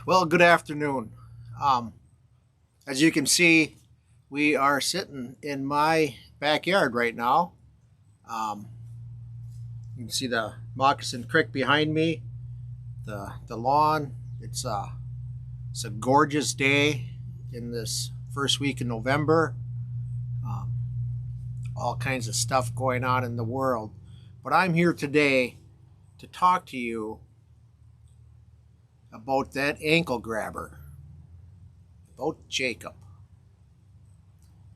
Well, good afternoon. Um, as you can see, we are sitting in my backyard right now. Um, you can see the Moccasin Creek behind me, the lawn. It's a gorgeous day in this first week in November. Um, all kinds of stuff going on in the world, but I'm here today to talk to you about that ankle grabber, about Jacob.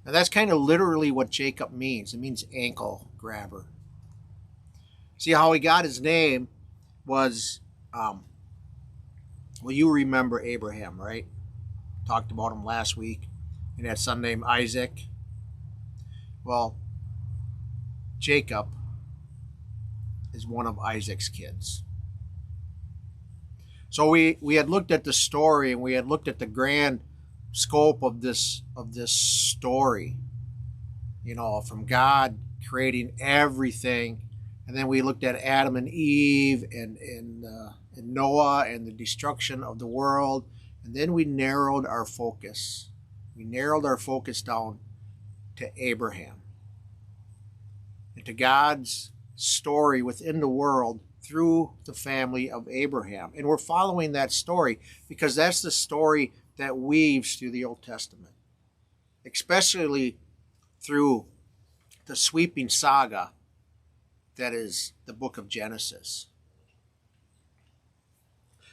Now that's kind of literally what Jacob means. It means ankle grabber. See how he got his name was, um, well, you remember Abraham, right? Talked about him last week. And that son named Isaac. Well, Jacob is one of Isaac's kids. So we had looked at the story and we had looked at the grand scope of this story. You know, from God creating everything, and then we looked at Adam and Eve and Noah and the destruction of the world, and then we narrowed our focus. We narrowed our focus down to Abraham and to God's story within the world through the family of Abraham. And we're following that story because that's the story that weaves through the Old Testament, especially through the sweeping saga that is the book of Genesis.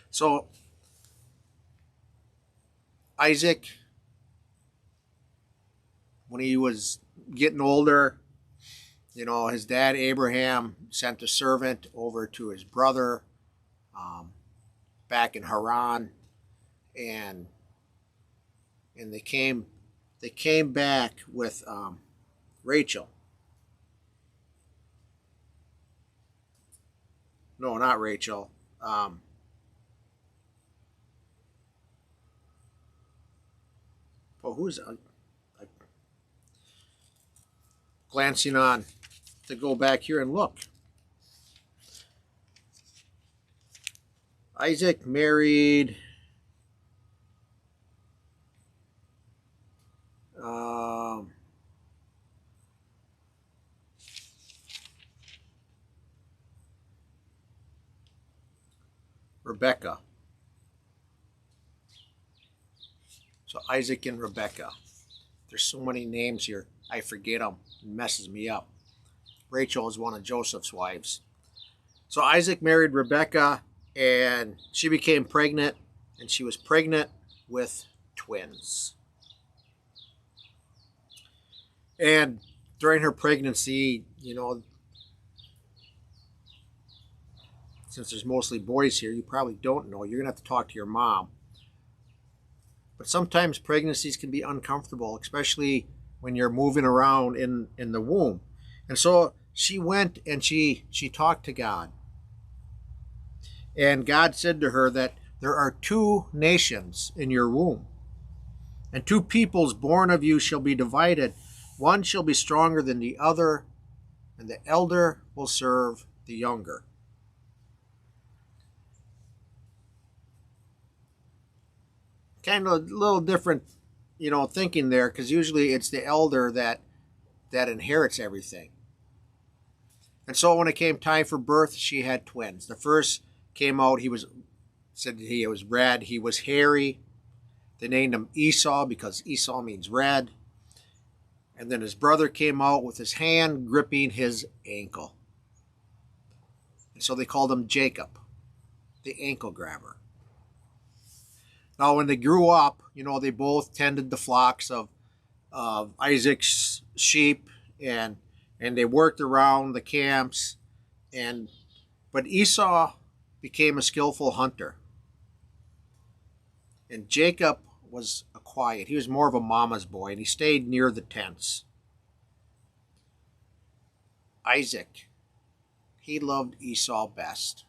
So, Isaac, when he was getting older, you know, his dad Abraham sent a servant over to his brother back in Haran, and they came back with Rachel. No, not Rachel. Who's glancing on to go back here and look. Isaac married Rebecca. So Isaac and Rebecca. There's so many names here. I forget them. It messes me up. Rachel is one of Joseph's wives. So Isaac married Rebecca, and she became pregnant, and she was pregnant with twins. And during her pregnancy, you know, since there's mostly boys here, you probably don't know. You're going to have to talk to your mom. But sometimes pregnancies can be uncomfortable, especially when you're moving around in the womb. And so she went and she talked to God. And God said to her that there are two nations in your womb, and two peoples born of you shall be divided. One shall be stronger than the other, and the elder will serve the younger. Kind of a little different, you know, thinking there, because usually it's the elder that inherits everything. And so when it came time for birth, she had twins. The first came out, he was red, he was hairy. They named him Esau because Esau means red. And then his brother came out with his hand gripping his ankle. And so they called him Jacob, the ankle grabber. Now, when they grew up, you know, they both tended the flocks of Isaac's sheep, and they worked around the camps. But Esau became a skillful hunter, and Jacob was a quiet. He was more of a mama's boy, and he stayed near the tents. Isaac, he loved Esau best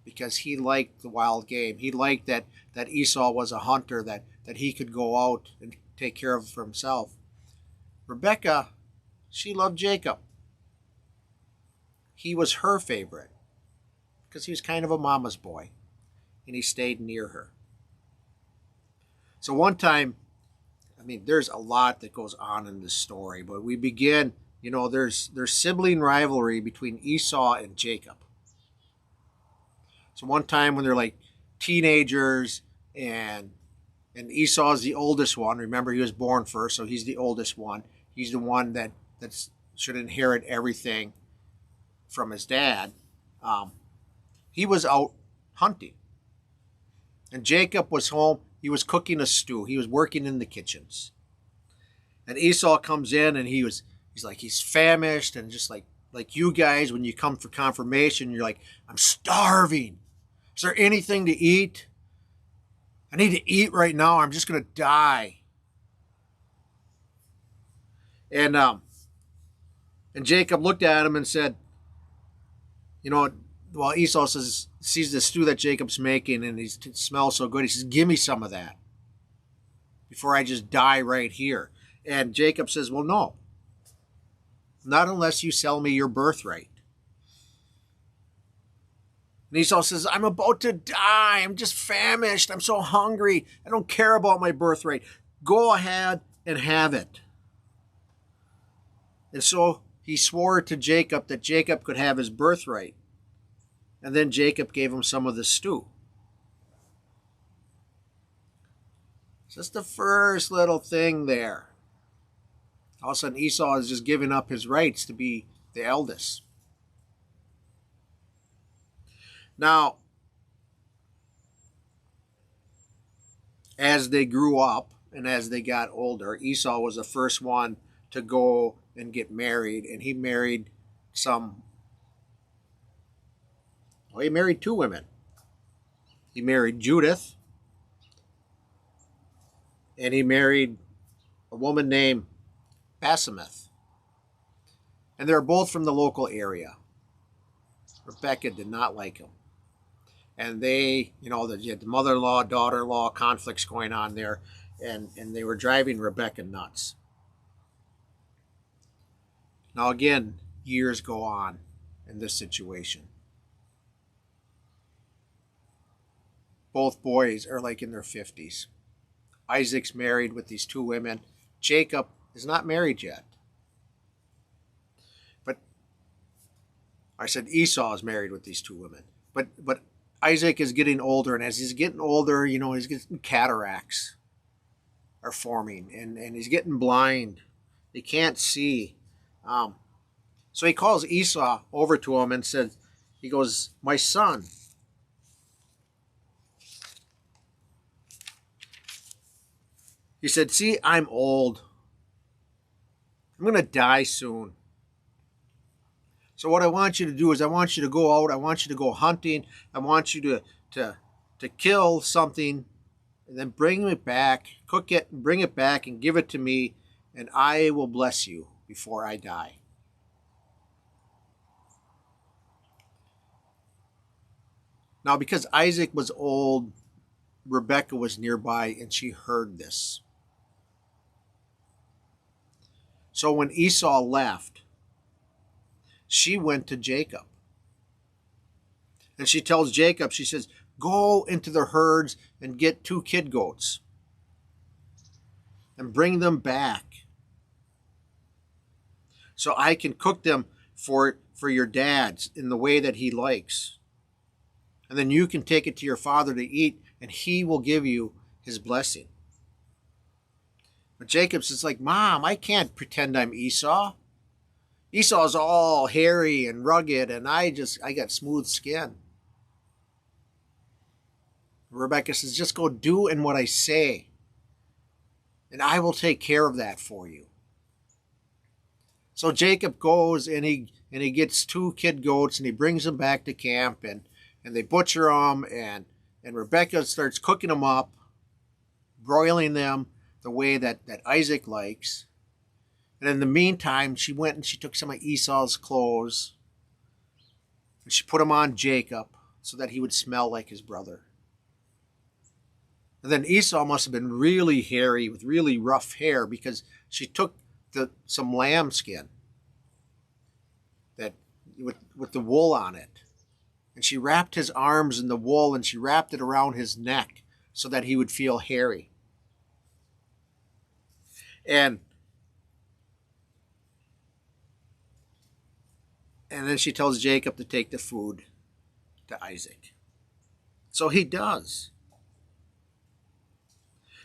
because he liked the wild game. He liked that Esau was a hunter, that he could go out and take care of it for himself. Rebecca, she loved Jacob. He was her favorite because he was kind of a mama's boy, and he stayed near her. So one time, I mean, there's a lot that goes on in this story, but we begin, there's sibling rivalry between Esau and Jacob. So one time when they're like teenagers and Esau is the oldest one. Remember, he was born first, so he's the oldest one. He's the one that should inherit everything from his dad. He was out hunting, and Jacob was home. He was cooking a stew. He was working in the kitchens, and Esau comes in, and he's like he's famished, and just like you guys when you come for confirmation, you're like, I'm starving. Is there anything to eat? I need to eat right now. I'm just going to die. And Jacob looked at him and said, well, Esau sees the stew that Jacob's making and it smells so good. He says, give me some of that before I just die right here. And Jacob says, well, no, not unless you sell me your birthright. And Esau says, I'm about to die. I'm just famished. I'm so hungry. I don't care about my birthright. Go ahead and have it. And so he swore to Jacob that Jacob could have his birthright. And then Jacob gave him some of the stew. Just the first little thing there. All of a sudden, Esau is just giving up his rights to be the eldest. Now, as they grew up and as they got older, Esau was the first one to go and get married, and he married he married two women. He married Judith, and he married a woman named Basemath. And they're both from the local area. Rebecca did not like him. And they, the mother-in-law, daughter-in-law conflicts going on there, and they were driving Rebecca nuts. Now again, years go on in this situation. Both boys are like in their 50s. Isaac's married with these two women. Jacob is not married yet. But I said Esau is married with these two women. But Isaac is getting older, and as he's getting older, he's getting cataracts are forming, and he's getting blind. He can't see. So he calls Esau over to him and says, he goes, my son, he said, see, I'm old. I'm going to die soon. So what I want you to do is I want you to go out. I want you to go hunting. I want you to kill something and then bring it back, cook it and bring it back and give it to me, and I will bless you before I die. Now, because Isaac was old, Rebecca was nearby and she heard this. So when Esau left, she went to Jacob. And she tells Jacob, she says, go into the herds and get 2 kid goats and bring them back so I can cook them for your dad in the way that he likes. And then you can take it to your father to eat, and he will give you his blessing. But Jacob says, like, Mom, I can't pretend I'm Esau. Esau's all hairy and rugged, and I got smooth skin. Rebecca says, just go do in what I say, and I will take care of that for you. So Jacob goes and he gets 2 kid goats and he brings them back to camp, and they butcher them, and Rebecca starts cooking them up, broiling them the way that Isaac likes. And in the meantime, she went and she took some of Esau's clothes and she put them on Jacob so that he would smell like his brother. And then Esau must have been really hairy with really rough hair, because she took some lamb skin that with the wool on it, and she wrapped his arms in the wool and she wrapped it around his neck so that he would feel hairy. And and then she tells Jacob to take the food to Isaac. So he does.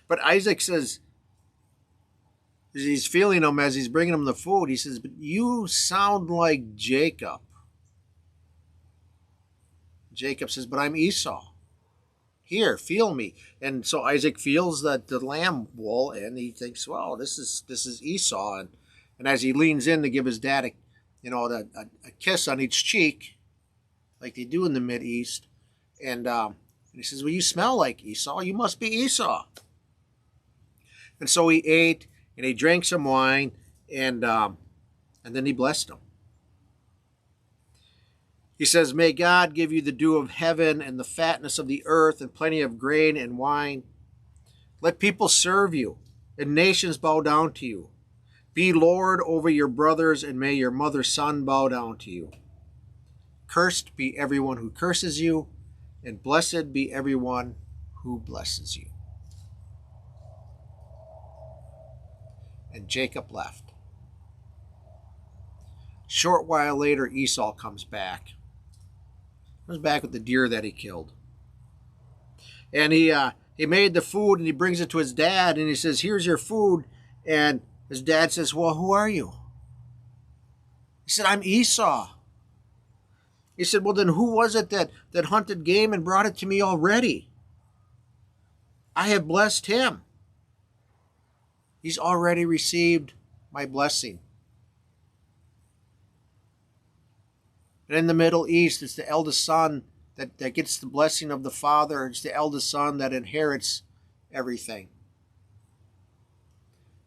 But Isaac says, he's feeling him as he's bringing him the food. He says, but you sound like Jacob. Jacob says, but I'm Esau. Here, feel me. And so Isaac feels the lamb wool, and he thinks, well, this is Esau. And as he leans in to give his dad a kiss on each cheek, like they do in the Mideast, and he says, well, you smell like Esau. You must be Esau. And so he ate, and he drank some wine, and then he blessed him. He says, may God give you the dew of heaven and the fatness of the earth and plenty of grain and wine. Let people serve you and nations bow down to you. Be Lord over your brothers, and may your mother's son bow down to you. Cursed be everyone who curses you, and blessed be everyone who blesses you. And Jacob left. Short while later, Esau comes back. Comes back with the deer that he killed. And he made the food, and he brings it to his dad, and he says, here's your food. And his dad says, well, who are you? He said, I'm Esau. He said, well, then who was it that hunted game and brought it to me already? I have blessed him. He's already received my blessing. And in the Middle East, it's the eldest son that gets the blessing of the father. It's the eldest son that inherits everything.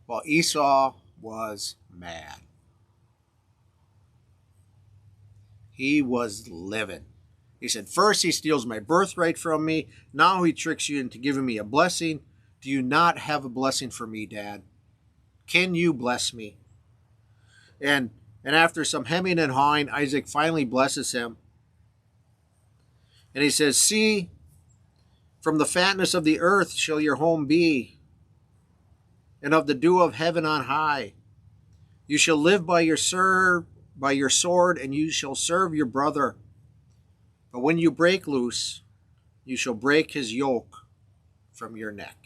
Well, Esau was mad. He was livid. He said, first he steals my birthright from me. Now he tricks you into giving me a blessing. Do you not have a blessing for me, Dad? Can you bless me? And after some hemming and hawing, Isaac finally blesses him. And he says, see, from the fatness of the earth shall your home be, and of the dew of heaven on high. You shall live by your sword, and you shall serve your brother. But when you break loose, you shall break his yoke from your neck.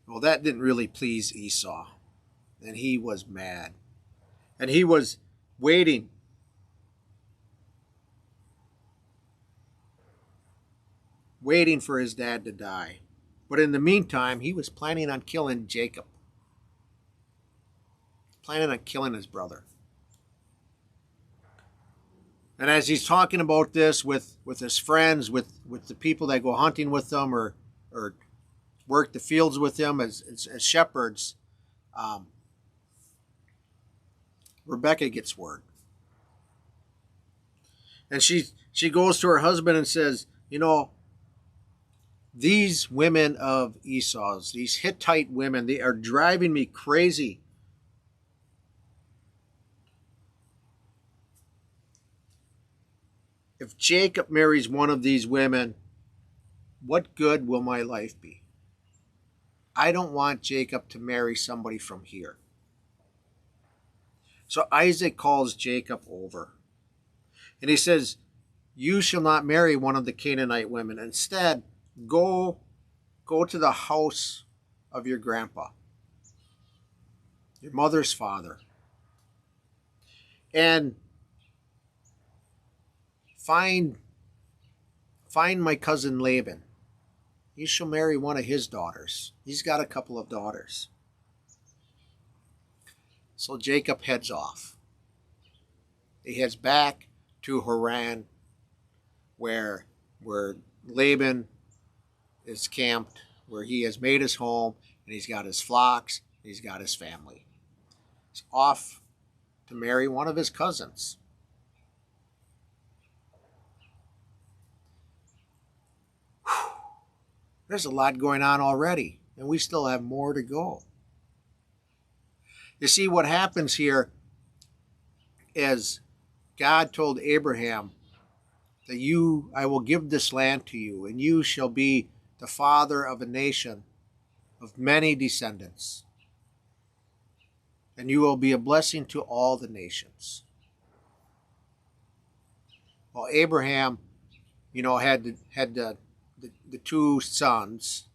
Well, that didn't really please Esau, and he was mad. And he was waiting for his dad to die. But in the meantime, he was planning on killing Jacob. Planning on killing his brother. And as he's talking about this with his friends, with the people that go hunting with them or work the fields with him as shepherds, Rebecca gets word. And she goes to her husband and says, these women of Esau's, these Hittite women, they are driving me crazy. If Jacob marries one of these women, what good will my life be? I don't want Jacob to marry somebody from here. So Isaac calls Jacob over. And he says, you shall not marry one of the Canaanite women. Instead, go to the house of your grandpa, your mother's father, and find my cousin Laban. You shall marry one of his daughters. He's got a couple of daughters. So Jacob heads off. He heads back to Haran, where Laban is camped, where he has made his home, and he's got his flocks, he's got his family. He's off to marry one of his cousins. There's a lot going on already, and we still have more to go. You see, what happens here is God told Abraham that I will give this land to you, and you shall be the father of a nation of many descendants, and you will be a blessing to all the nations. Well, Abraham, had the two sons,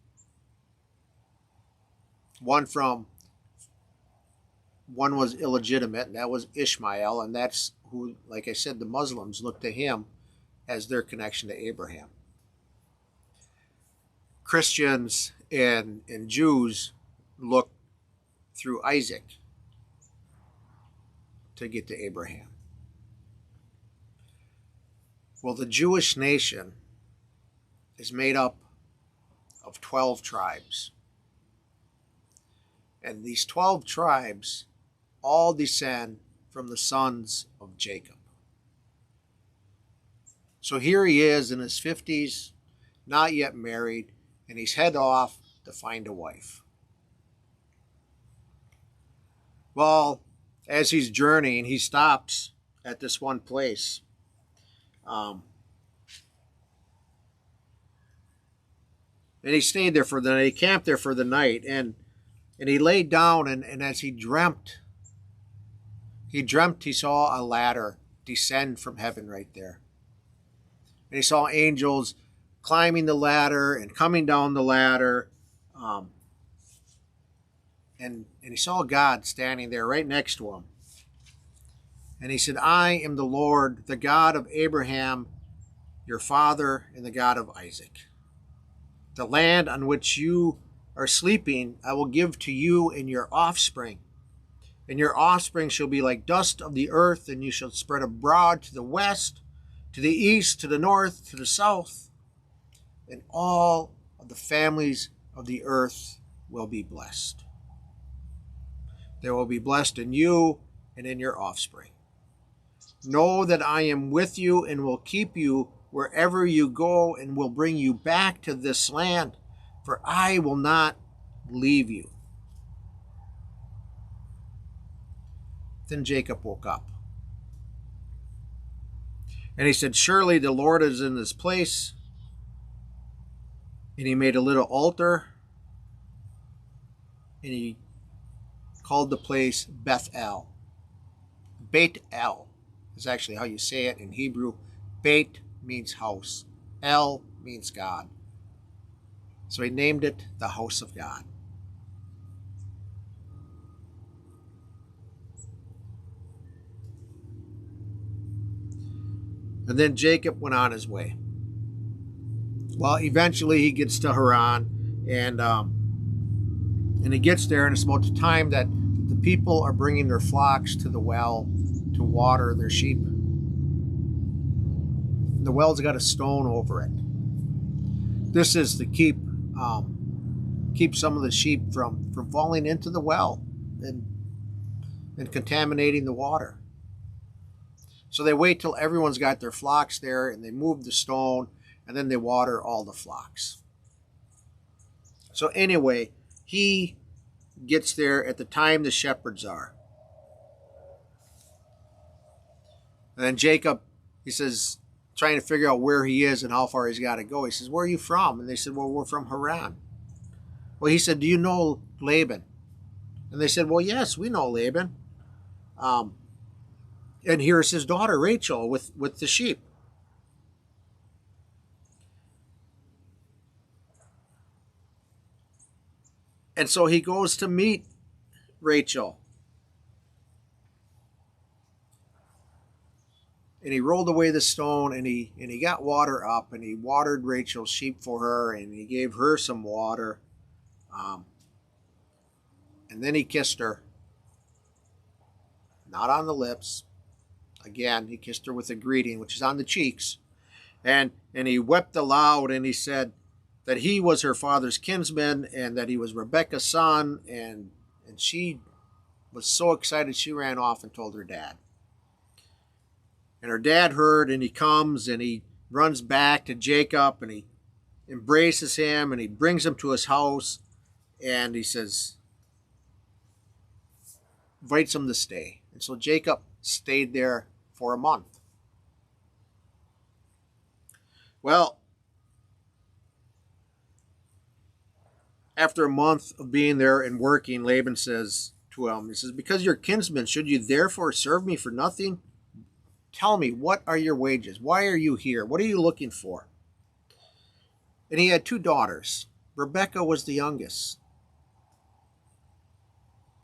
one was illegitimate, and that was Ishmael, and that's who, like I said, the Muslims look to him as their connection to Abraham. Christians and Jews look through Isaac to get to Abraham. Well, the Jewish nation is made up of 12 tribes. And these 12 tribes all descend from the sons of Jacob. So here he is in his 50s, not yet married, and he's head off to find a wife. Well, as he's journeying, he stops at this one place. And he stayed there for the night. He camped there for the night, and he laid down, and as he dreamt he saw a ladder descend from heaven right there. And he saw angels climbing the ladder and coming down the ladder. And he saw God standing there right next to him. And he said, I am the Lord, the God of Abraham, your father, and the God of Isaac. The land on which you are sleeping I will give to you and your offspring. And your offspring shall be like dust of the earth, and you shall spread abroad to the west, to the east, to the north, to the south. And all of the families of the earth will be blessed. They will be blessed in you and in your offspring. Know that I am with you and will keep you wherever you go, and will bring you back to this land, for I will not leave you. Then Jacob woke up. And he said, surely the Lord is in this place. And he made a little altar, and he called the place Bethel. Beit El is actually how you say it in Hebrew. Beit means house. El means God. So he named it the house of God. And then Jacob went on his way. Well, eventually he gets to Haran, and he gets there, and it's about the time that the people are bringing their flocks to the well to water their sheep. The well's got a stone over it. This is to keep some of the sheep from falling into the well and contaminating the water. So they wait till everyone's got their flocks there, and they move the stone, and then they water all the flocks. So anyway, he gets there at the time the shepherds are. And then Jacob, he says, trying to figure out where he is and how far he's got to go. He says, where are you from? And they said, well, we're from Haran. Well, he said, do you know Laban? And they said, well, yes, we know Laban. And here's his daughter, Rachel, with the sheep. And so he goes to meet Rachel. And he rolled away the stone, and he got water up, and he watered Rachel's sheep for her, and he gave her some water. And then he kissed her. Not on the lips. Again, he kissed her with a greeting, which is on the cheeks. And he wept aloud, and he said that he was her father's kinsman, and that he was Rebekah's son. And she was so excited, she ran off and told her dad. And her dad heard, and he comes, and he runs back to Jacob, and he embraces him, and he brings him to his house, and he says, invites him to stay. And so Jacob stayed there for a month. Well, after a month of being there and working, Laban says to him, he says, because you're kinsman, should you therefore serve me for nothing? Tell me, what are your wages? Why are you here? What are you looking for? And he had 2 daughters. Rebekah was the youngest.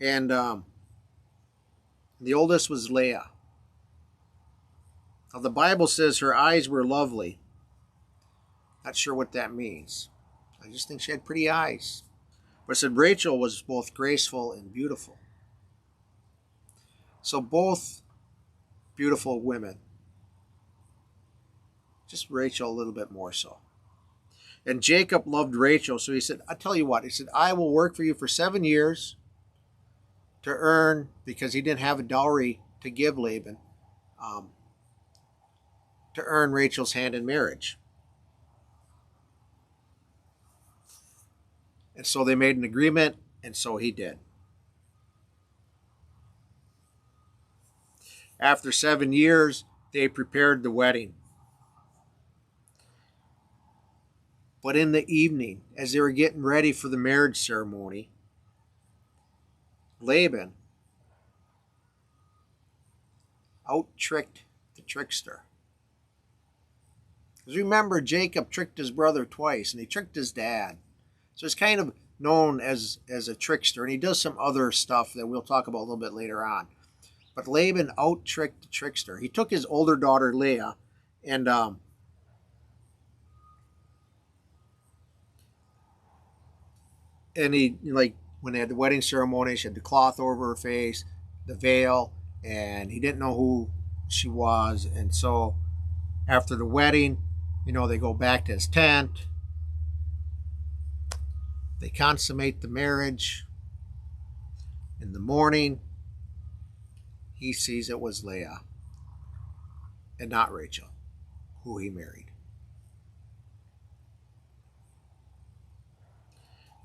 And the oldest was Leah. Now, the Bible says her eyes were lovely. Not sure what that means. I just think she had pretty eyes. But it said Rachel was both graceful and beautiful. So both beautiful women. Just Rachel a little bit more so. And Jacob loved Rachel, so he said, I'll tell you what. He said, I will work for you for 7 years to earn, because he didn't have a dowry to give Laban, to earn Rachel's hand in marriage. And so they made an agreement, and so he did. After 7 years, they prepared the wedding. But in the evening, as they were getting ready for the marriage ceremony, Laban out-tricked the trickster. Because remember, Jacob tricked his brother twice, and he tricked his dad. So he's kind of known as a trickster, and he does some other stuff that we'll talk about a little bit later on. But Laban out-tricked the trickster. He took his older daughter, Leah, and he, like, when they had the wedding ceremony, she had the cloth over her face, the veil, and he didn't know who she was. And so after the wedding, they go back to his tent. They consummate the marriage. In the morning, he sees it was Leah and not Rachel, who he married.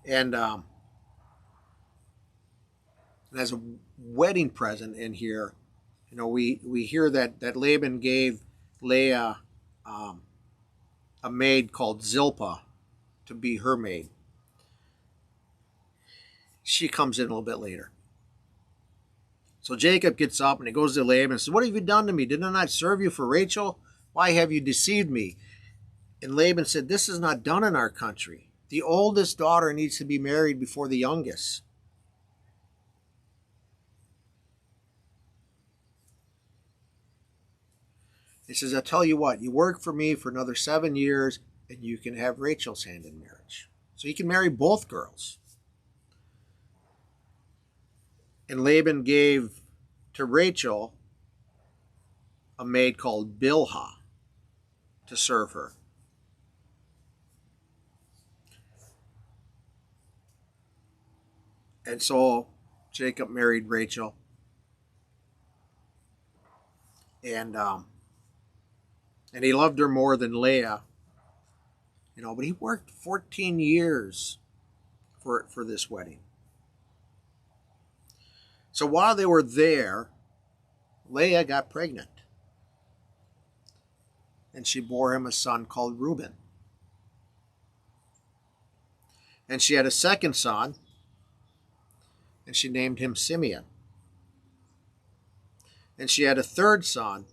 And as a wedding present in here, we hear that Laban gave Leah a maid called Zilpah to be her maid. She comes in a little bit later. So Jacob gets up and he goes to Laban and says, what have you done to me? Did I not serve you for Rachel? Why have you deceived me? And Laban said, this is not done in our country. The oldest daughter needs to be married before the youngest. He says, I'll tell you what, you work for me for another 7 years and you can have Rachel's hand in marriage. So he can marry both girls. And Laban gave to Rachel a maid called Bilhah to serve her. And so Jacob married Rachel. And he loved her more than Leah. But he worked 14 years for this wedding. So while they were there, Leah got pregnant. And she bore him a son called Reuben. And she had a second son, and she named him Simeon. And she had a third son,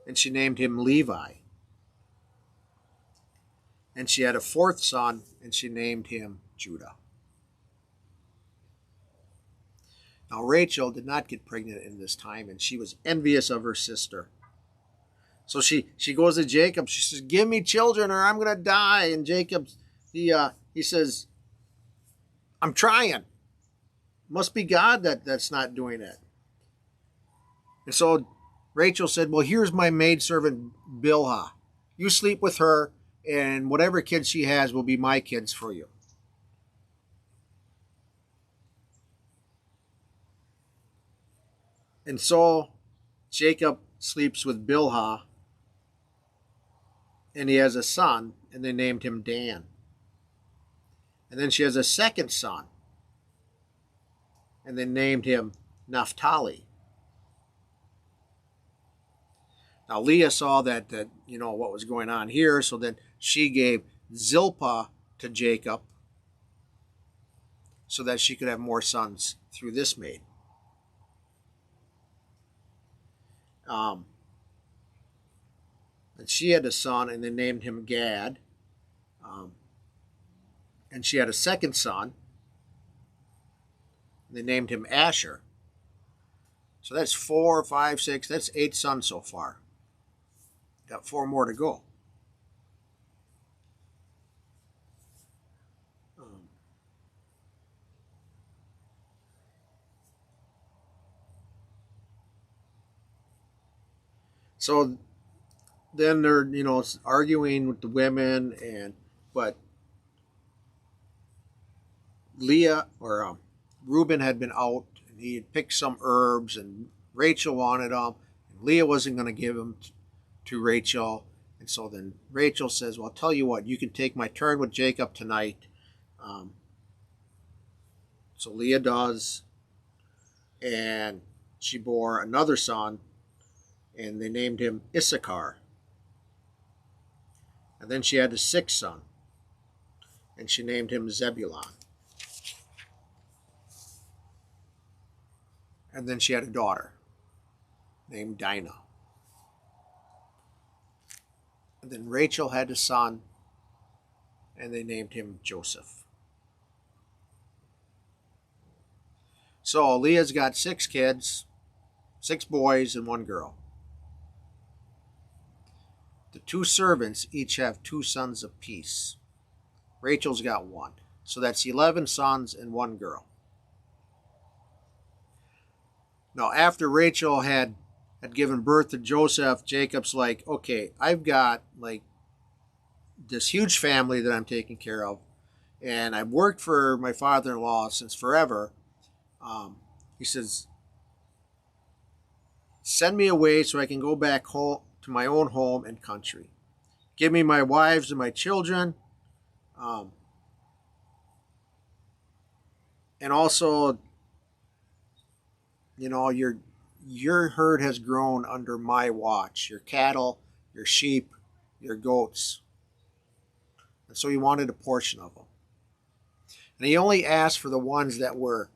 and she named him Levi. And she had a fourth son, and she named him Judah. Now Rachel did not get pregnant in this time, and she was envious of her sister. So she goes to Jacob. She says, give me children or I'm going to die. And Jacob, he says, I'm trying. Must be God that's not doing it. And so Rachel said, well, here's my maidservant Bilhah. You sleep with her, and whatever kids she has will be my kids for you. And so Jacob sleeps with Bilhah, and he has a son, and they named him Dan. And then she has a second son, and they named him Naphtali. Now Leah saw that what was going on here, so then she gave Zilpah to Jacob so that she could have more sons through this maid. And she had a son, and they named him Gad. And she had a second son. And they named him Asher. So that's 4, 5, 6. That's 8 sons so far. Got 4 more to go. So then they're arguing with the women, but Leah or Reuben had been out, and he had picked some herbs, and Rachel wanted them, and Leah wasn't going to give them to Rachel, and so then Rachel says, "Well, I'll tell you what, you can take my turn with Jacob tonight." So Leah does, and she bore another son, and they named him Issachar. And then she had a 6th son, and she named him Zebulon. And then she had a daughter named Dinah. And then Rachel had a son, and they named him Joseph. So Leah's got 6 kids, 6 boys and 1 girl. The 2 servants each have 2 sons apiece. Rachel's got 1. So that's 11 sons and 1 girl. Now, after Rachel had given birth to Joseph, Jacob's like, okay, I've got like this huge family that I'm taking care of, and I've worked for my father-in-law since forever. He says, send me away so I can go back home to my own home and country. Give me my wives and my children. And also, your herd has grown under my watch. Your cattle, your sheep, your goats. And so he wanted a portion of them. And he only asked for the ones that weren't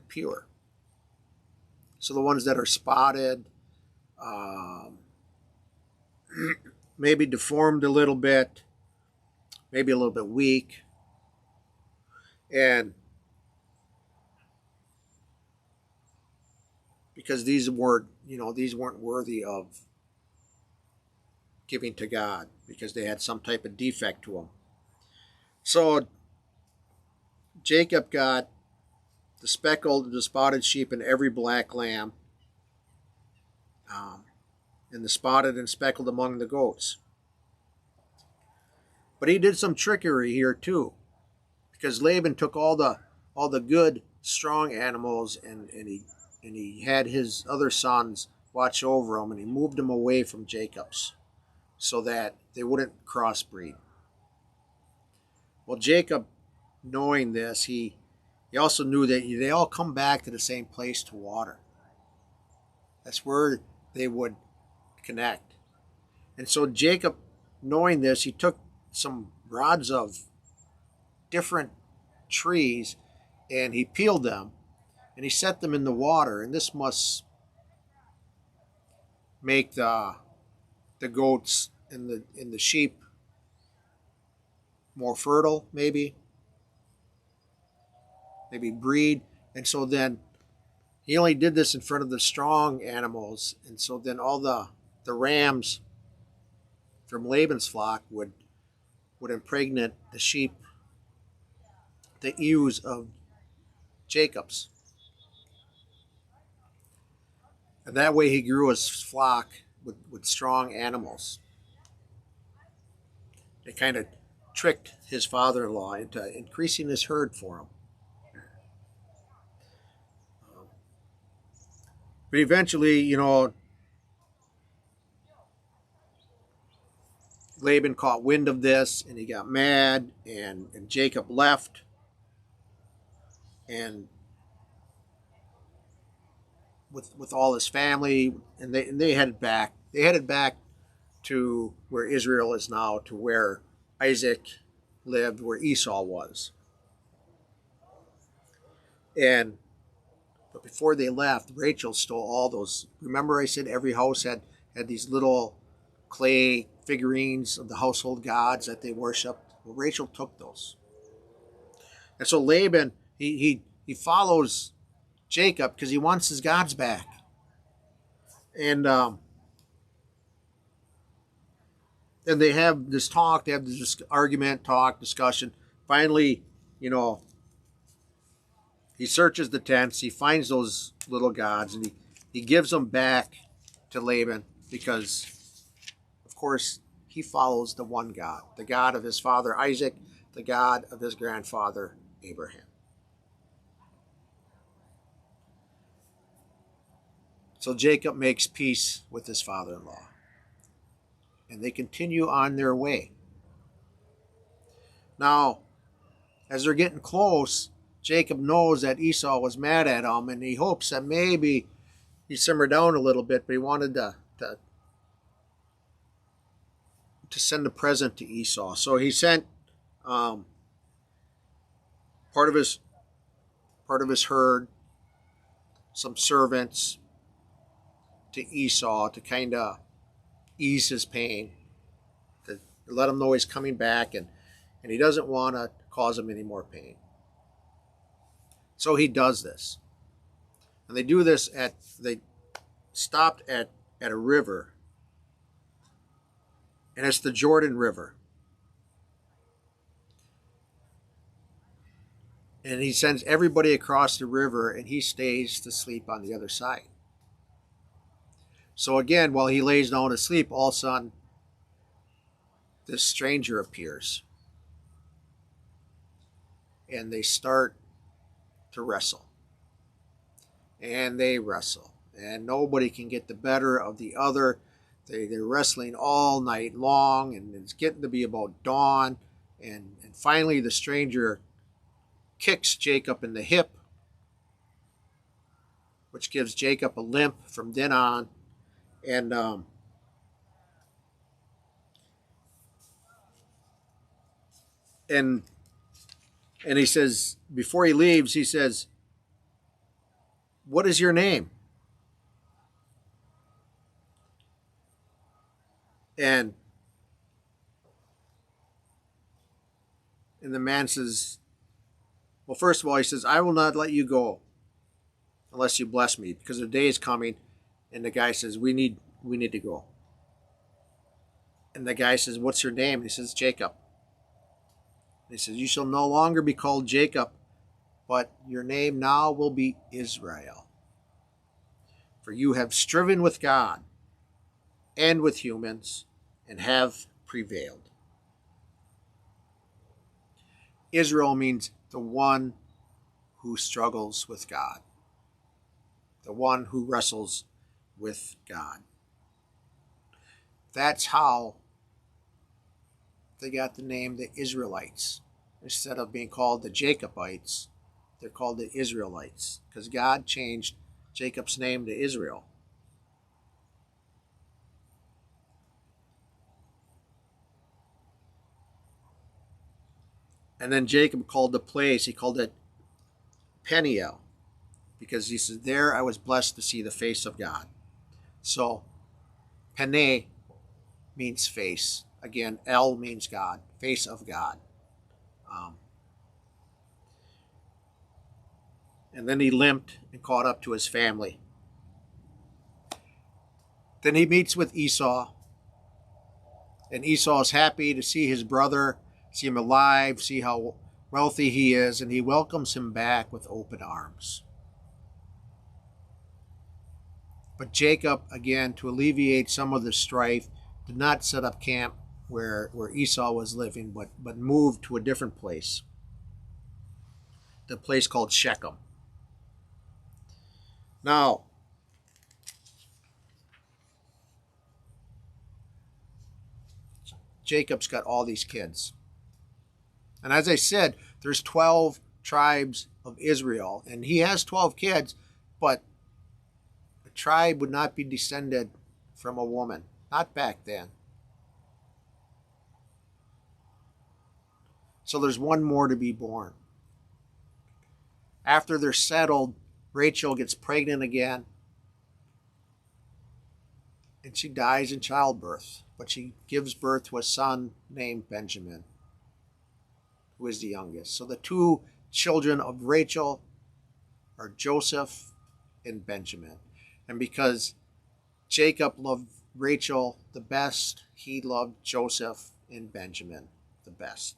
pure. So the ones that are spotted, maybe deformed a little bit, maybe a little bit weak, and because these weren't worthy of giving to God, because they had some type of defect to them. So Jacob got the speckled, the spotted sheep, and every black lamb, and the spotted and speckled among the goats. But he did some trickery here too, because Laban took all the good, strong animals, and he had his other sons watch over them, and he moved them away from Jacob's so that they wouldn't crossbreed. Well, Jacob, knowing this, he also knew that they all come back to the same place to water. That's where they would connect. And so Jacob, knowing this, he took some rods of different trees and he peeled them and he set them in the water. And this must make the goats and the sheep more fertile, maybe breed. And so then he only did this in front of the strong animals, and so then all the rams from Laban's flock would impregnate the sheep, the ewes of Jacob's. And that way he grew his flock with strong animals. It kind of tricked his father-in-law into increasing his herd for him. But eventually, Laban caught wind of this and he got mad, and Jacob left and with all his family, and they headed back. They headed back to where Israel is now, to where Isaac lived, where Esau was. And but before they left, Rachel stole all those. Remember, I said every house had these little clay figurines of the household gods that they worshipped. Well, Rachel took those, and so Laban he follows Jacob because he wants his gods back. And and they have this talk. They have this argument, talk, discussion. Finally, he searches the tents. He finds those little gods, and he gives them back to Laban because, of course, he follows the one God, the God of his father Isaac, the God of his grandfather Abraham. So Jacob makes peace with his father-in-law, and they continue on their way. Now, as they're getting close, Jacob knows that Esau was mad at him, and he hopes that maybe he simmered down a little bit, but he wanted to send a present to Esau. So he sent part of his herd, some servants, to Esau to kind of ease his pain, to let him know he's coming back, and he doesn't want to cause him any more pain. So he does this. And they do this they stopped at a river. And it's the Jordan River. And he sends everybody across the river, and he stays to sleep on the other side. So again, while he lays down to sleep, all of a sudden, this stranger appears. And they start to wrestle. And they wrestle. And nobody can get the better of the other. They're wrestling all night long, and it's getting to be about dawn. And finally, the stranger kicks Jacob in the hip, which gives Jacob a limp from then on. And he says, before he leaves, he says, "What is your name?" And the man says, well, first of all, he says, "I will not let you go unless you bless me, because the day is coming." And the guy says, we need to go. And the guy says, "What's your name?" And he says, "Jacob." And he says, "You shall no longer be called Jacob, but your name now will be Israel. For you have striven with God and with humans, and have prevailed." Israel means the one who struggles with God, the one who wrestles with God. That's how they got the name the Israelites. Instead of being called the Jacobites, they're called the Israelites, because God changed Jacob's name to Israel. And then Jacob called the place, he called it Peniel, because he said, "There I was blessed to see the face of God." So Pene means face. Again, El means God, face of God. And then he limped and caught up to his family. Then he meets with Esau. And Esau is happy to see his brother, see him alive, see how wealthy he is, and he welcomes him back with open arms. But Jacob, again, to alleviate some of the strife, did not set up camp where Esau was living, but moved to a different place, the place called Shechem. Now, Jacob's got all these kids. And as I said, there's 12 tribes of Israel, and he has 12 kids, but tribe would not be descended from a woman. Not back then. So there's one more to be born. After they're settled, Rachel gets pregnant again. And she dies in childbirth. But she gives birth to a son named Benjamin, who is the youngest. So the two children of Rachel are Joseph and Benjamin. And because Jacob loved Rachel the best, he loved Joseph and Benjamin the best.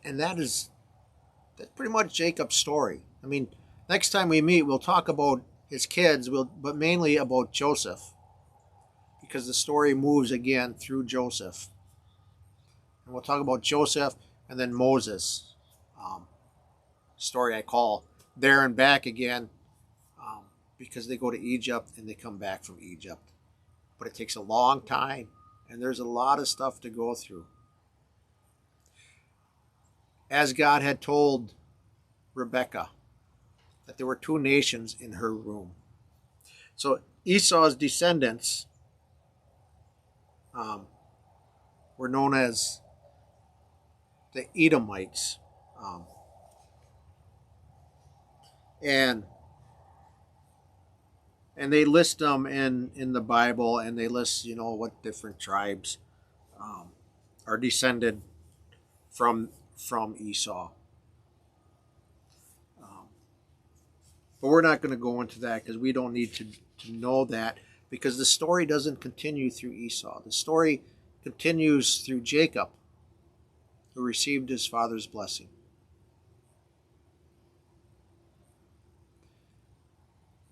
And that's pretty much Jacob's story. I mean, next time we meet, we'll talk about his kids, but mainly about Joseph, because the story moves again through Joseph. And we'll talk about Joseph and then Moses. Story I call There and Back Again, because they go to Egypt and they come back from Egypt. But it takes a long time, and there's a lot of stuff to go through. As God had told Rebekah, that there were two nations in her womb. So Esau's descendants were known as the Edomites. And they list them in the Bible, and they list, what different tribes are descended from Esau. But we're not going to go into that because we don't need to know that, because the story doesn't continue through Esau. The story continues through Jacob, who received his father's blessing.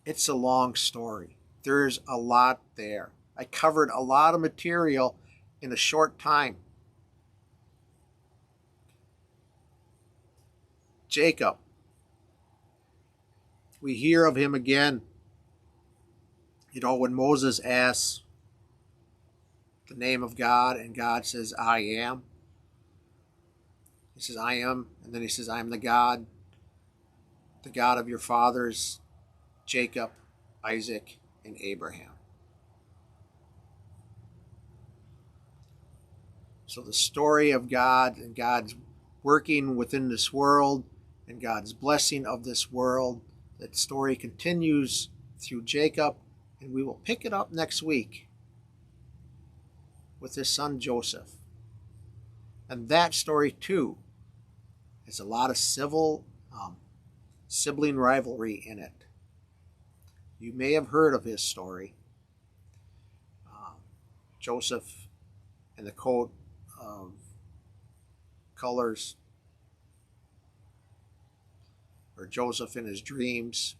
It's a long story. There's a lot there. I covered a lot of material in a short time. Jacob. We hear of him again. When Moses asks the name of God, and God says, I am. He says, I am. And then he says, I am the God of your fathers, Jacob, Isaac, and Abraham. So the story of God and God's working within this world and God's blessing of this world, that story continues through Jacob, and we will pick it up next week with his son Joseph. And that story too has a lot of sibling rivalry in it. You may have heard of his story. Joseph and the coat of colors, or Joseph in his dreams.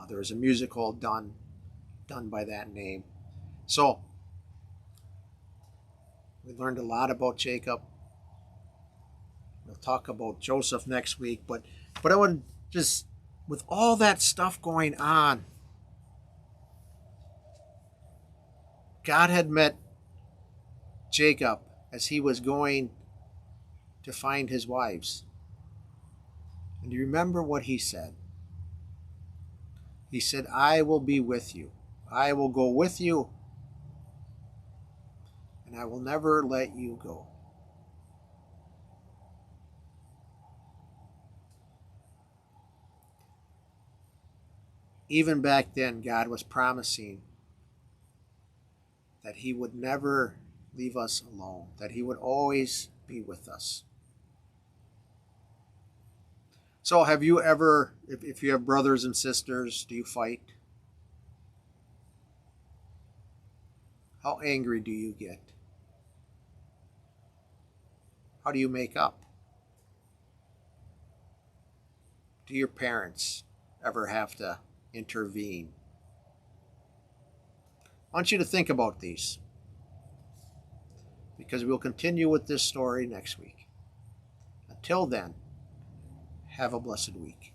There was a musical done by that name. So we learned a lot about Jacob. We'll talk about Joseph next week, but I would just, with all that stuff going on, God had met Jacob as he was going to find his wives. And do you remember what he said? He said, I will be with you. I will go with you, and I will never let you go. Even back then, God was promising that he would never leave us alone, that he would always be with us. So have you ever, if you have brothers and sisters, do you fight? How angry do you get? How do you make up? Do your parents ever have to intervene? I want you to think about these, because we'll continue with this story next week. Until then, have a blessed week.